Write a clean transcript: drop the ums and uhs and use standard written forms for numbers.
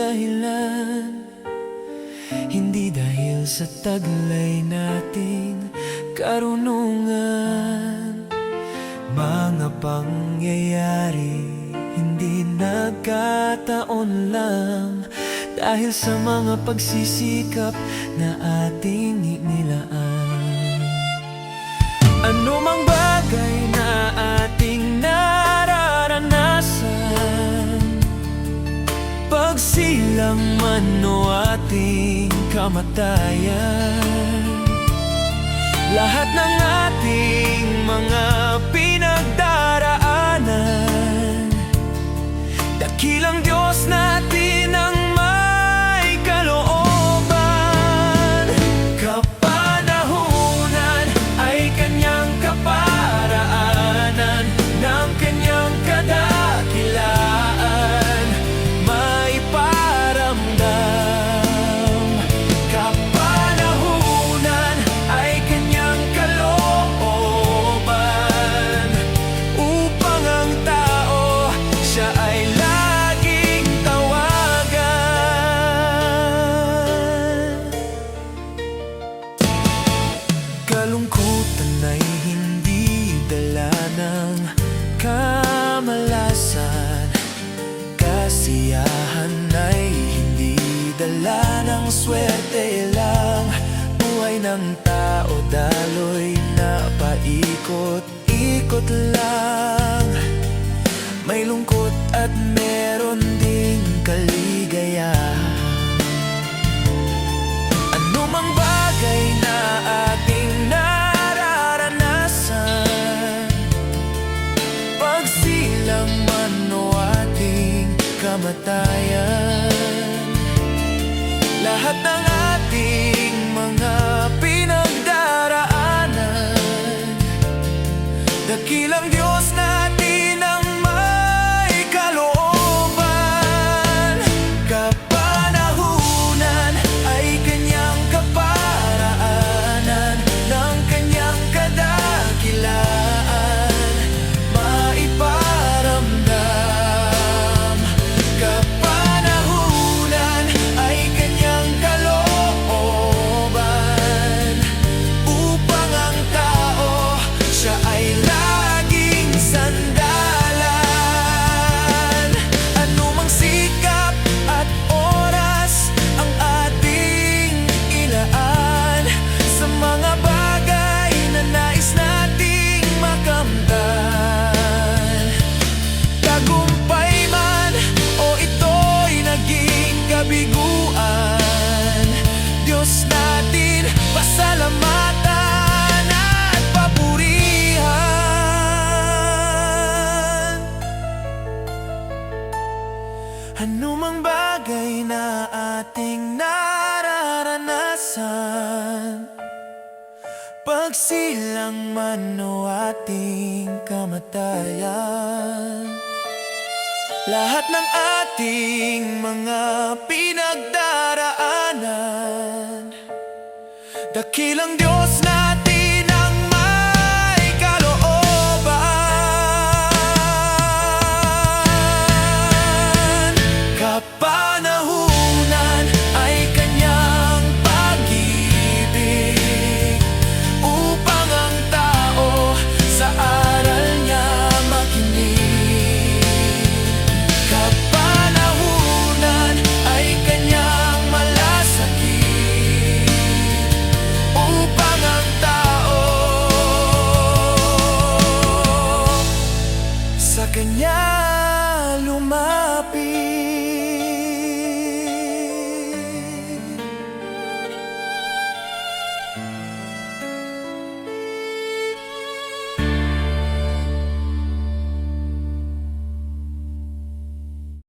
dahilan, hindi dahil sa taglay nating karunungan. Mga pangyayari hindi nagkataon lang, dahil sa mga pagsisikap na ating inilaan. Ano mang bagay na ating nararanasan, pagsilang man o ating kamatayan, lahat ng ating mga pinagdaraanan, dakilang Diyos natin ang may kalooban. Kapanahunan ay Kanyang kaparaanan, ng Kanyang kadakilaan maiparamdam. Kapanahunan ay Kanyang kalooban, upang ang tao siya ay laging tawagan. Kalungkutan ay hindi dala ng kamalasan, kasiyahan ay hindi dala ng swerte lang. Buhay ng tao daloy na paikot-ikot lang, may lungkot at meron ding kaligayahan. Ano mang bagay na ating nararanasan, pagsilang man o ating kamatayan, lahat ng ating mga pinagdaraanan, dakilang Diyos natin ang may kalooban. Kapanahunan ay Kanyang kaparaanan, ng Kanyang kadakilaan maiparamdam. Kapanahunan ay Kanyang kalooban, upang ang tao siya ay laging sandalan. Anumang sikap at oras ang ating ilaan sa mga bagay na nais nating makamtan, tagumpay man o ito'y naging kabiguan, Diyos natin pasalamatan at papurihan. Anumang bagay na ating nararanasan, pagsilang man o ating kamatayan, lahat ng ating mga pinagdaraanan, dakilang Diyos na